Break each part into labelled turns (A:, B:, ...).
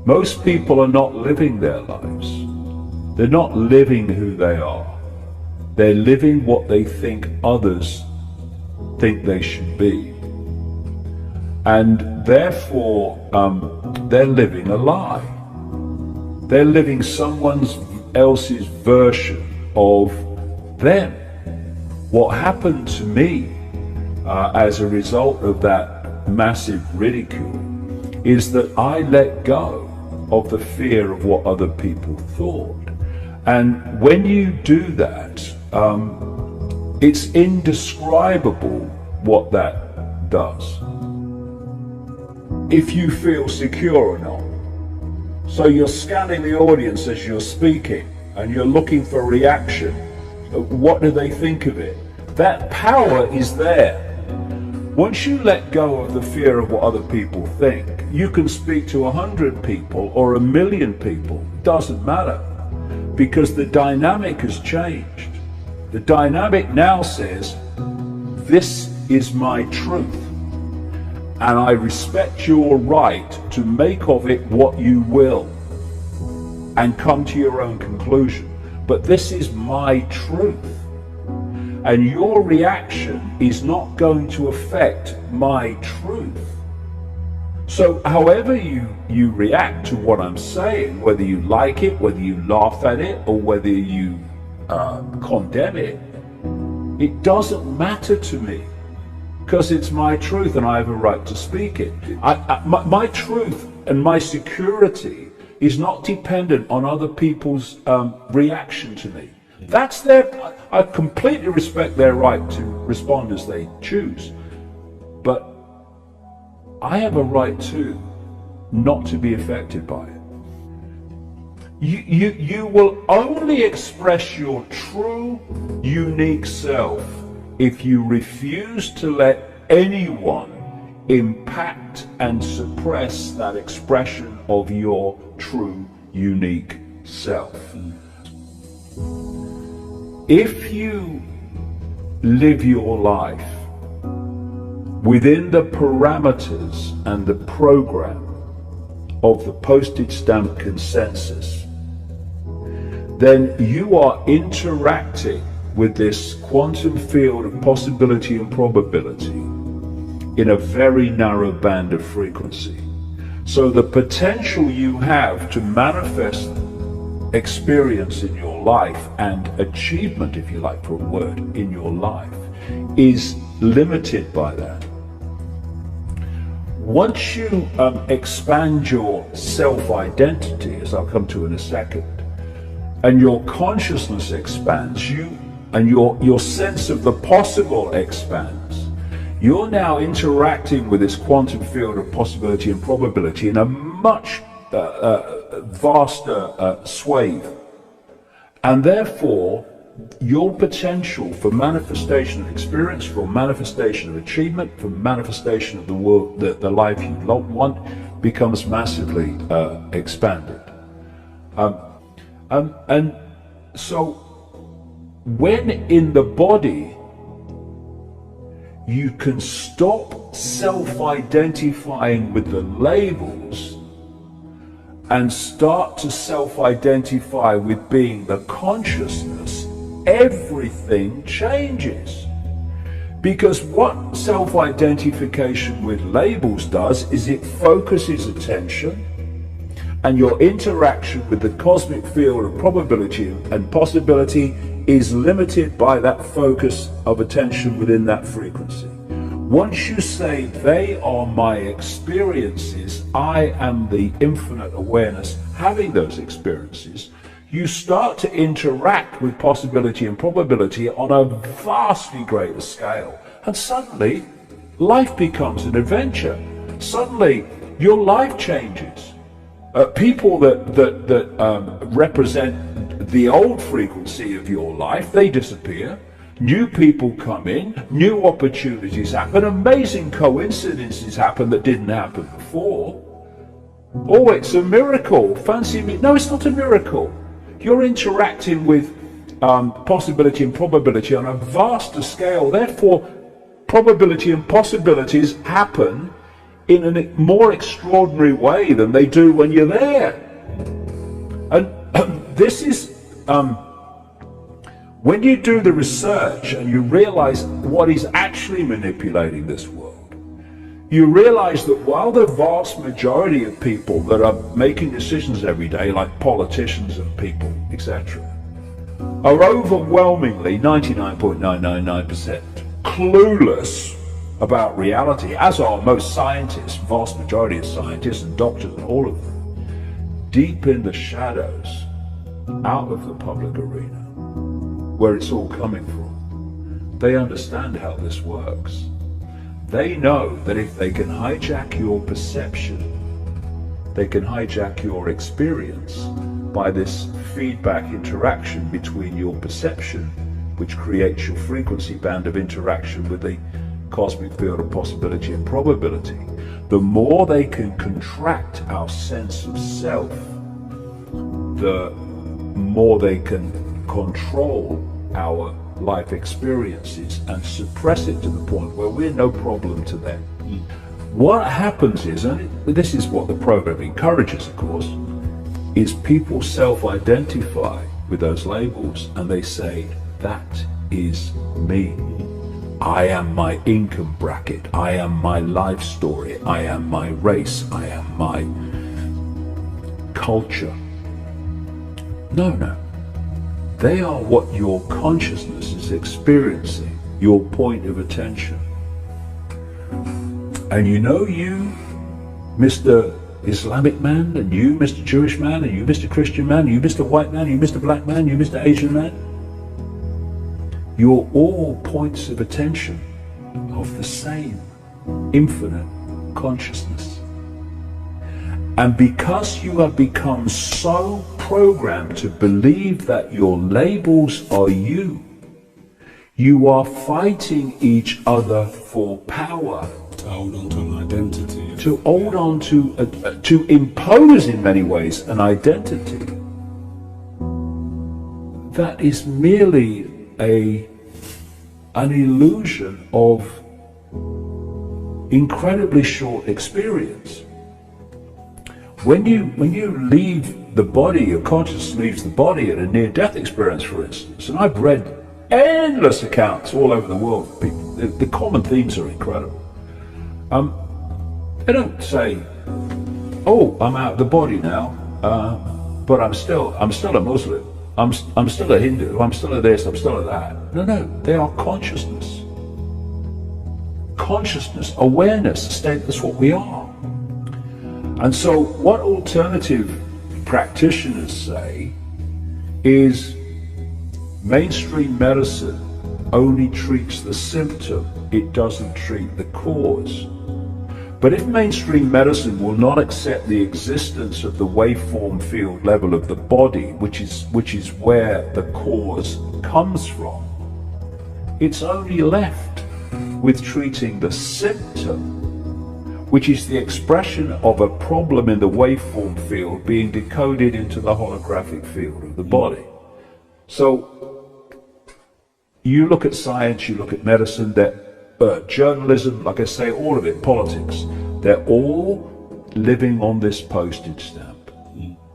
A: Most people are not living their lives. They're not living who they are. They're living what they think others think they should be. And therefore, they're living a lie. They're living someone else's version of them. What happened to me as a result of that massive ridicule is that I let go of the fear of what other people thought. And when you do that, it's indescribable what that does. If you feel secure or not. So you're scanning the audience as you're speaking and you're looking for reaction. What do they think of it? That power is there. Once you let go of the fear of what other people think, you can speak to 100 people or 1,000,000 people. It doesn't matter, because the dynamic has changed. The dynamic now says, this is my truth, and I respect your right to make of it what you will and come to your own conclusion. But this is my truth. And your reaction is not going to affect my truth. So however you react to what I'm saying, whether you like it, whether you laugh at it, or whether you condemn it, it doesn't matter to me, because it's my truth and I have a right to speak it. My truth and my security is not dependent on other people's reaction to me. That's I completely respect their right to respond as they choose. But I have a right too not to be affected by it. You will only express your true, unique self if you refuse to let anyone impact and suppress that expression of your true, unique self. If you live your life within the parameters and the program of the postage stamp consensus, then you are interacting with this quantum field of possibility and probability in a very narrow band of frequency. So the potential you have to manifest experience in your life and achievement, if you like for a word, in your life is limited by that. Once you expand your self-identity, as I'll come to in a second, and your consciousness expands, and your sense of the possible expands, you're now interacting with this quantum field of possibility and probability in a much vaster swathe. And therefore, your potential for manifestation of experience, for manifestation of achievement, for manifestation of the world, the life you want, becomes massively expanded. And so, when in the body, you can stop self-identifying with the labels and start to self-identify with being the consciousness, everything changes. Because what self-identification with labels does is it focuses attention, and your interaction with the cosmic field of probability and possibility is limited by that focus of attention within that frequency. Once you say, they are my experiences, I am the infinite awareness having those experiences, you start to interact with possibility and probability on a vastly greater scale. And suddenly, life becomes an adventure. Suddenly, your life changes. People that represent the old frequency of your life, they disappear. New people come in, new opportunities happen, amazing coincidences happen that didn't happen before. Oh, it's a miracle. Fancy me? No, it's not a miracle. You're interacting with possibility and probability on a vaster scale. Therefore, probability and possibilities happen in a more extraordinary way than they do when you're there. And this is, when you do the research and you realize what is actually manipulating this world, you realize that while the vast majority of people that are making decisions every day, like politicians and people, etc., are overwhelmingly 99.999% clueless about reality, as are most scientists, vast majority of scientists and doctors and all of them, deep in the shadows, out of the public arena, where it's all coming from. They understand how this works. They know that if they can hijack your perception, they can hijack your experience by this feedback interaction between your perception, which creates your frequency band of interaction with the cosmic field of possibility and probability. The more they can contract our sense of self, the more they can control our life experiences and suppress it to the point where we're no problem to them. What happens is, and this is what the program encourages, of course, is people self-identify with those labels and they say, that is me. I am my income bracket. I am my life story. I am my race. I am my culture. No. They are what your consciousness is experiencing, your point of attention. And you know, you, Mr. Islamic man, and you, Mr. Jewish man, and you, Mr. Christian man, you, Mr. White man, you, Mr. Black man, you, Mr. Asian man, you're all points of attention of the same infinite consciousness. And because you have become so programmed to believe that your labels are you, you are fighting each other for power.
B: To hold on to an identity.
A: To hold on to impose in many ways an identity that is merely an illusion of incredibly short experience. When you leave the body, your consciousness leaves the body at a near-death experience, for instance, and I've read endless accounts all over the world of people. The common themes are incredible. They don't say, "Oh, I'm out of the body now, but I'm still a Muslim. I'm still a Hindu. I'm still a this. I'm still a that." No. They are consciousness. Consciousness, awareness, state. That's what we are. And so, what alternative practitioners say is mainstream medicine only treats the symptom, it doesn't treat the cause. But if mainstream medicine will not accept the existence of the waveform field level of the body, which is where the cause comes from, it's only left with treating the symptom, which is the expression of a problem in the waveform field being decoded into the holographic field of the body. So you look at science, you look at medicine, journalism, like I say, all of it, politics, they're all living on this postage stamp.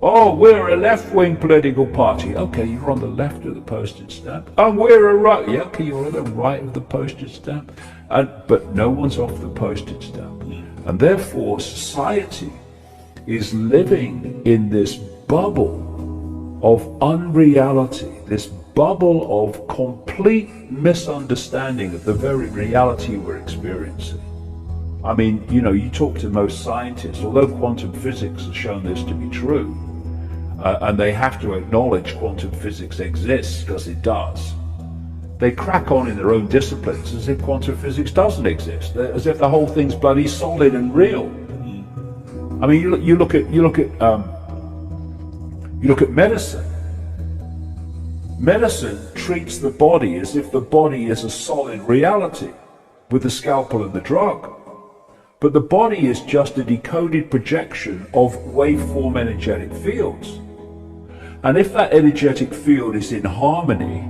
A: Oh, we're a left-wing political party. Okay, you're on the left of the postage stamp. Oh, we're a right. Yeah, okay, you're on the right of the postage stamp. But no one's off the postage stamp. And therefore, society is living in this bubble of unreality, this bubble of complete misunderstanding of the very reality we're experiencing. I mean, you know, you talk to most scientists, although quantum physics has shown this to be true, and they have to acknowledge quantum physics exists, because it does. They crack on in their own disciplines as if quantum physics doesn't exist, as if the whole thing's bloody solid and real. I mean, you look at medicine. Medicine treats the body as if the body is a solid reality, with the scalpel and the drug. But the body is just a decoded projection of waveform energetic fields. And if that energetic field is in harmony,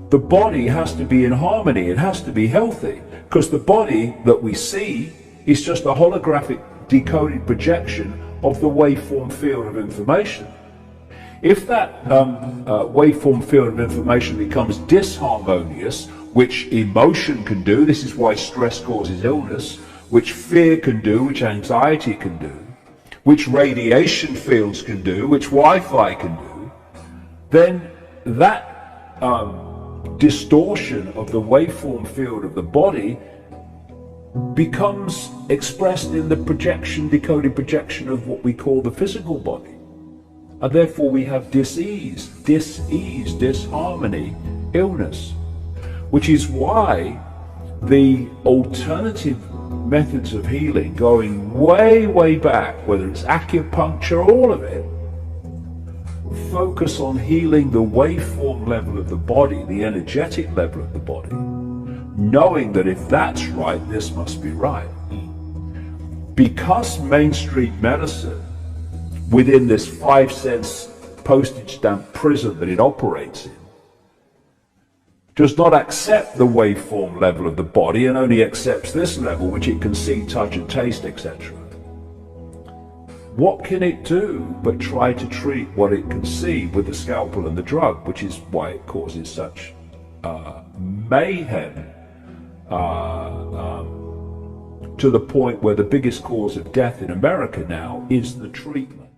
A: the body has to be in harmony, it has to be healthy, because the body that we see is just a holographic decoded projection of the waveform field of information. If that waveform field of information becomes disharmonious, which emotion can do, this is why stress causes illness, which fear can do, which anxiety can do, which radiation fields can do, which Wi-Fi can do, then that distortion of the waveform field of the body becomes expressed in the projection, decoded projection of what we call the physical body. And therefore we have dis-ease, disharmony, illness, which is why the alternative methods of healing, going way, way back, whether it's acupuncture, all of it, focus on healing the waveform level of the body, the energetic level of the body, knowing that if that's right, this must be right. Because mainstream medicine, within this 5-cent postage stamp prison that it operates in, does not accept the waveform level of the body and only accepts this level, which it can see, touch and taste, etc. What can it do but try to treat what it can see with the scalpel and the drug, which is why it causes such mayhem to the point where the biggest cause of death in America now is the treatment.